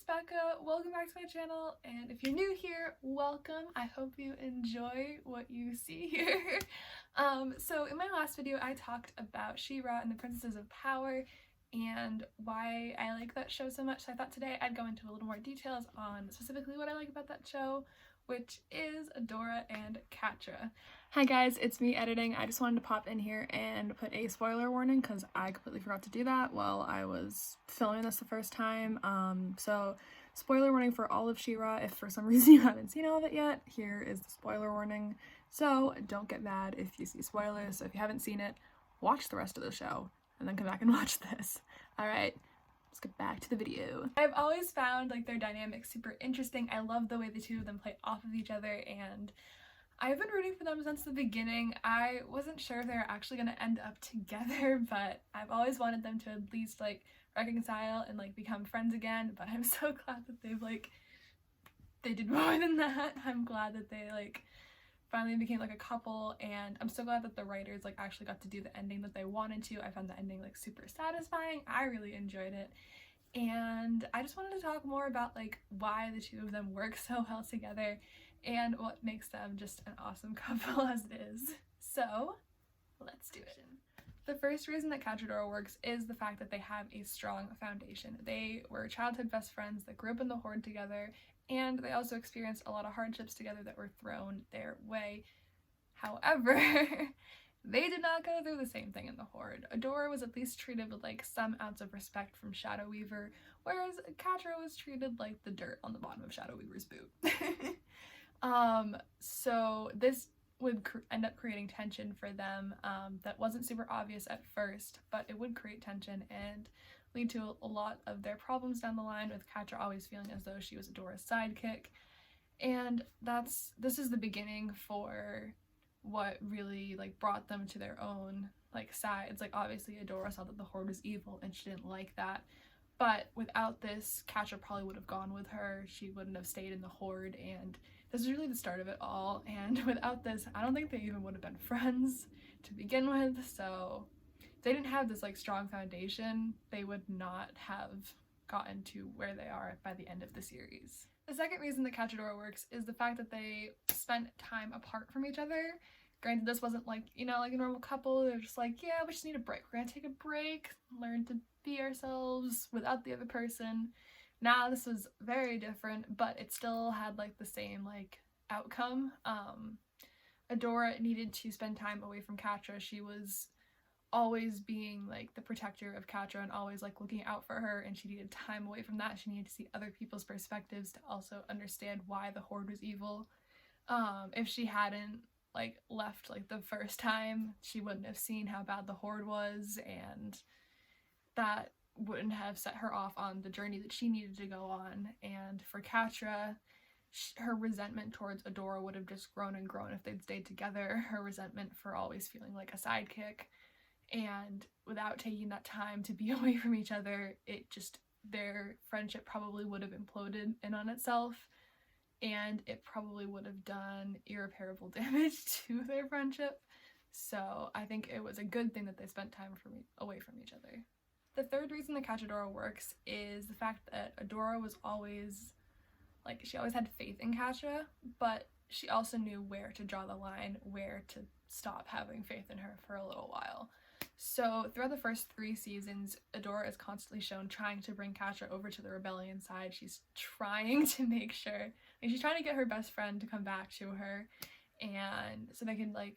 Becca. Welcome back to my channel, and if you're new here, welcome. I hope you enjoy what you see here. So in my last video I talked about She-Ra and the Princesses of Power and why I like that show so much, so I thought today I'd go into a little more details on specifically what I like about that show, which is Adora and Catra. Hi guys, it's me editing. I just wanted to pop in here and put a spoiler warning because I completely forgot to do that while I was filming this the first time. So spoiler warning for all of She-Ra. If for some reason you haven't seen all of it yet, here is the spoiler warning. So don't get mad if you see spoilers. So if you haven't seen it, watch the rest of the show and then come back and watch this. Alright, let's get back to the video. I've always found like their dynamic super interesting. I love the way the two of them play off of each other, and I've been rooting for them since the beginning. I wasn't sure if they were actually going to end up together, but I've always wanted them to at least like reconcile and like become friends again, but I'm so glad that they did more than that. I'm glad that they like finally became like a couple, and I'm so glad that the writers like actually got to do the ending that they wanted to. I found the ending like super satisfying. I really enjoyed it, and I just wanted to talk more about like why the two of them work so well together and what makes them just an awesome couple as it is. So let's do it. The first reason that catradora works is the fact that they have a strong foundation. They were childhood best friends that grew up in the Horde together, and they also experienced a lot of hardships together that were thrown their way. However, they did not go through the same thing in the Horde. Adora was at least treated with like some ounce of respect from Shadow Weaver, whereas Catra was treated like the dirt on the bottom of Shadow Weaver's boot. So this would end up creating tension for them that wasn't super obvious at first, but it would create tension and lead to a lot of their problems down the line, with Catra always feeling as though she was Adora's sidekick. And this is the beginning for what really like brought them to their own like sides. Like obviously Adora saw that the Horde was evil and she didn't like that, but without this, Catra probably would have gone with her. She wouldn't have stayed in the Horde, and this is really the start of it all. And without this, I don't think they even would have been friends to begin with. So if they didn't have this like strong foundation, they would not have gotten to where they are by the end of the series. The second reason that catradora works is the fact that they spent time apart from each other. Granted, this wasn't like, you know, like a normal couple. They're just like, yeah, we just need a break. We're gonna take a break, learn to be ourselves without the other person. Now this was very different, but it still had like the same like outcome. Adora needed to spend time away from Catra. She was always being like the protector of Catra and always like looking out for her, and she needed time away from that. She needed to see other people's perspectives to also understand why the Horde was evil. If she hadn't like left like the first time, she wouldn't have seen how bad the Horde was, and that wouldn't have set her off on the journey that she needed to go on. And for Catra, her resentment towards Adora would have just grown and grown if they'd stayed together. Her resentment for always feeling like a sidekick, and without taking that time to be away from each other, their friendship probably would have imploded in on itself, and it probably would have done irreparable damage to their friendship. So I think it was a good thing that they spent time away from each other. The third reason that catradora works is the fact that Adora was always, like, she always had faith in Catra, but she also knew where to draw the line, where to stop having faith in her for a little while. So throughout the first 3 seasons, Adora is constantly shown trying to bring Catra over to the rebellion side. She's trying to make sure, like, she's trying to get her best friend to come back to her, and so they can like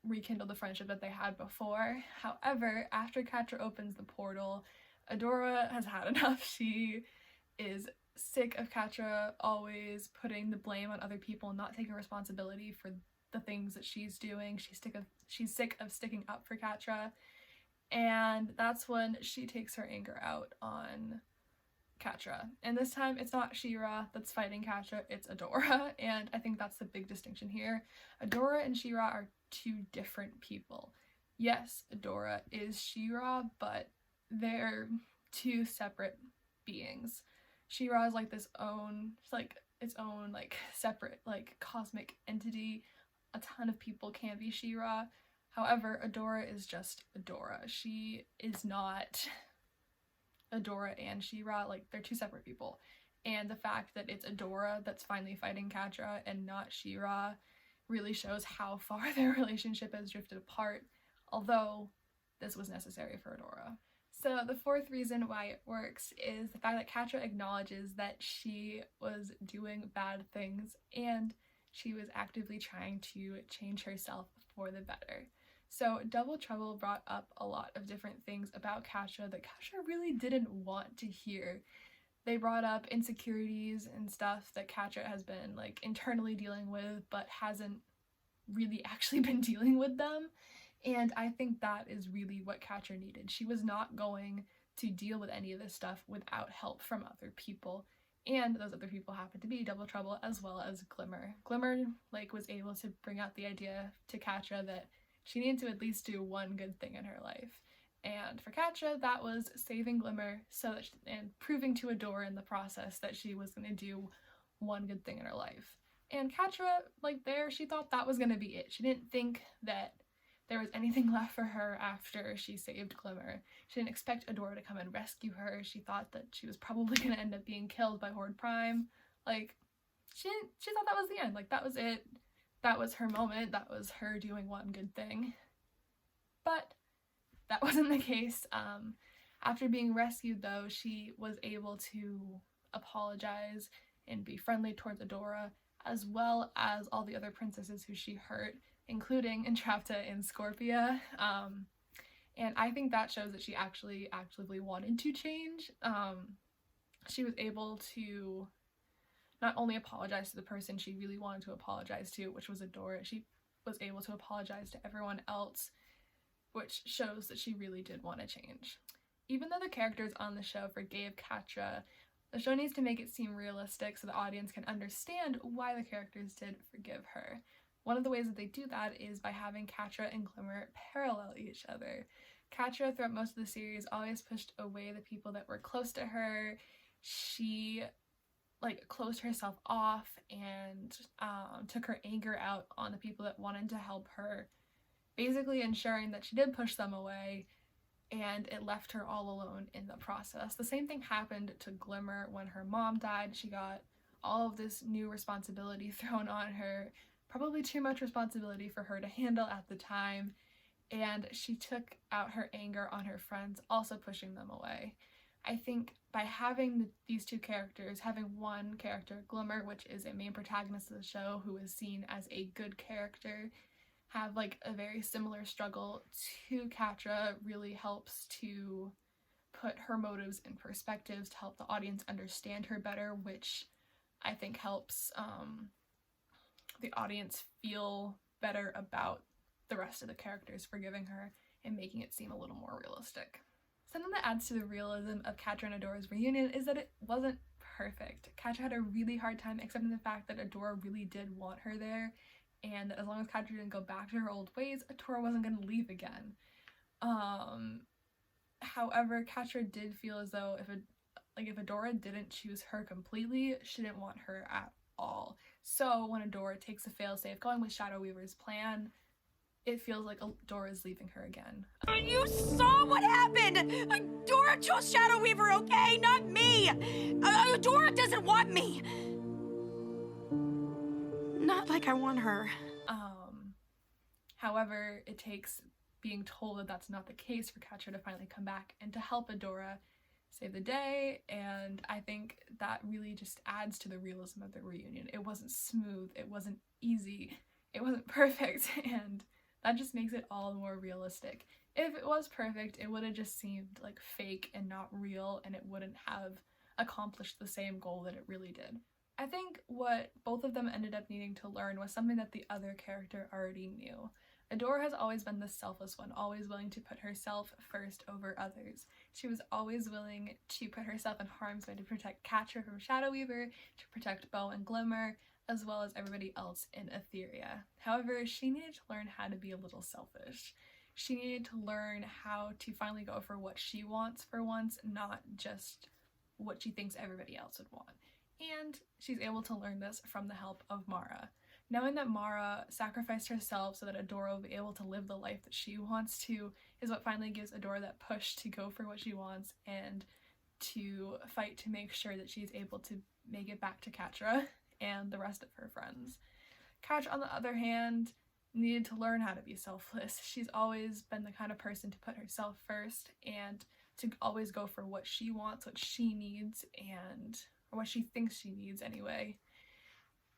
rekindle the friendship that they had before. However, after Catra opens the portal, Adora has had enough. She is sick of Catra always putting the blame on other people and not taking responsibility for the things that she's doing. She's sick of sticking up for Catra, and that's when she takes her anger out on Catra. And this time it's not She-Ra that's fighting Catra, it's Adora, and I think that's the big distinction here. Adora and She-Ra are 2 different people. Yes, Adora is She-Ra, but they're 2 separate beings. She-Ra is like its own like separate like cosmic entity. A ton of people can be She-Ra. However, Adora is just Adora. She is not Adora and She-Ra. Like, they're 2 separate people. and the fact that it's Adora that's finally fighting Catra and not She-Ra really shows how far their relationship has drifted apart, although this was necessary for Adora. So the fourth reason why it works is the fact that Catra acknowledges that she was doing bad things and she was actively trying to change herself for the better. So Double Trouble brought up a lot of different things about Catra that Catra really didn't want to hear. They brought up insecurities and stuff that Catra has been like internally dealing with but hasn't really actually been dealing with them. And I think that is really what Catra needed. She was not going to deal with any of this stuff without help from other people. And those other people happened to be Double Trouble as well as Glimmer. Glimmer like was able to bring out the idea to Catra that she needed to at least do one good thing in her life. And for Catra, that was saving Glimmer and proving to Adora in the process that she was going to do one good thing in her life. And Catra, like there, she thought that was going to be it. She didn't think that there was anything left for her after she saved Glimmer. She didn't expect Adora to come and rescue her. She thought that she was probably going to end up being killed by Horde Prime. Like, she thought that was the end. Like, that was it. That was her moment. That was her doing one good thing. But that wasn't the case. After being rescued, though, she was able to apologize and be friendly towards Adora, as well as all the other princesses who she hurt, including Entrapta and Scorpia. And I think that shows that she actually actively wanted to change. She was able to not only apologize to the person she really wanted to apologize to, which was Adora, she was able to apologize to everyone else, which shows that she really did want to change. Even though the characters on the show forgave Catra, the show needs to make it seem realistic so the audience can understand why the characters did forgive her. One of the ways that they do that is by having Catra and Glimmer parallel each other. Catra, throughout most of the series, always pushed away the people that were close to her. She closed herself off and took her anger out on the people that wanted to help her, basically ensuring that she did push them away, and it left her all alone in the process. The same thing happened to Glimmer when her mom died. She got all of this new responsibility thrown on her, probably too much responsibility for her to handle at the time, and she took out her anger on her friends, also pushing them away. I think by having these two characters, having one character, Glimmer, which is a main protagonist of the show who is seen as a good character, have like a very similar struggle to Catra, really helps to put her motives in perspective to help the audience understand her better, which I think helps the audience feel better about the rest of the characters forgiving her and making it seem a little more realistic. Something that adds to the realism of Catra and Adora's reunion is that it wasn't perfect. Catra had a really hard time accepting the fact that Adora really did want her there, and that as long as Catra didn't go back to her old ways, Adora wasn't going to leave again. However, Catra did feel as though if Adora didn't choose her completely, she didn't want her at all. So when Adora takes a failsafe going with Shadow Weaver's plan, it feels like Adora is leaving her again. You saw what happened! Adora chose Shadow Weaver, okay? Not me! Adora doesn't want me! Not like I want her. However, it takes being told that that's not the case for Catra to finally come back and to help Adora save the day, and I think that really just adds to the realism of the reunion. It wasn't smooth, it wasn't easy, it wasn't perfect, and that just makes it all the more realistic. If it was perfect, it would have just seemed like fake and not real, and it wouldn't have accomplished the same goal that it really did. I think what both of them ended up needing to learn was something that the other character already knew. Adora has always been the selfless one, always willing to put herself first over others. She was always willing to put herself in harm's way to protect Catra from Shadow Weaver, to protect Bow and Glimmer, as well as everybody else in Etheria. However, she needed to learn how to be a little selfish. She needed to learn how to finally go for what she wants for once, not just what she thinks everybody else would want. And she's able to learn this from the help of Mara. Knowing that Mara sacrificed herself so that Adora will be able to live the life that she wants to is what finally gives Adora that push to go for what she wants and to fight to make sure that she's able to make it back to Catra and the rest of her friends. Catra, on the other hand, needed to learn how to be selfless. She's always been the kind of person to put herself first and to always go for what she wants, what she needs, or what she thinks she needs anyway.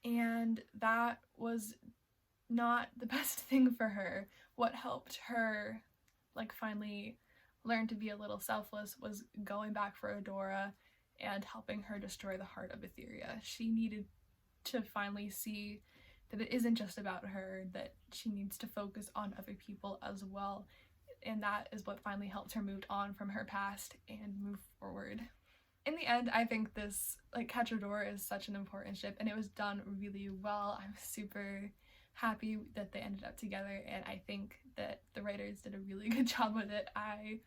And that was not the best thing for her. What helped her finally learn to be a little selfless was going back for Adora and helping her destroy the heart of Etheria. She needed to finally see that it isn't just about her, that she needs to focus on other people as well, and that is what finally helped her move on from her past and move forward. In the end, I think this catradora is such an important ship, and it was done really well. I'm super happy that they ended up together, and I think that the writers did a really good job with it. I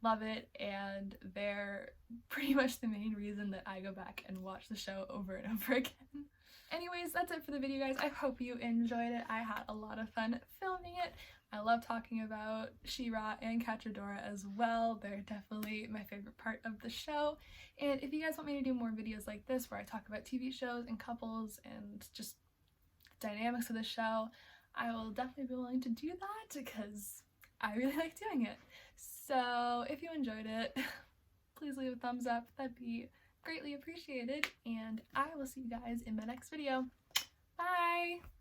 love it, and they're pretty much the main reason that I go back and watch the show over and over again. Anyways, that's it for the video, guys. I hope you enjoyed it. I had a lot of fun filming it. I love talking about She-Ra and Catradora as well. They're definitely my favorite part of the show. And if you guys want me to do more videos like this where I talk about TV shows and couples and just dynamics of the show, I will definitely be willing to do that because I really like doing it. So if you enjoyed it, please leave a thumbs up. That'd be greatly appreciated, and I will see you guys in my next video. Bye!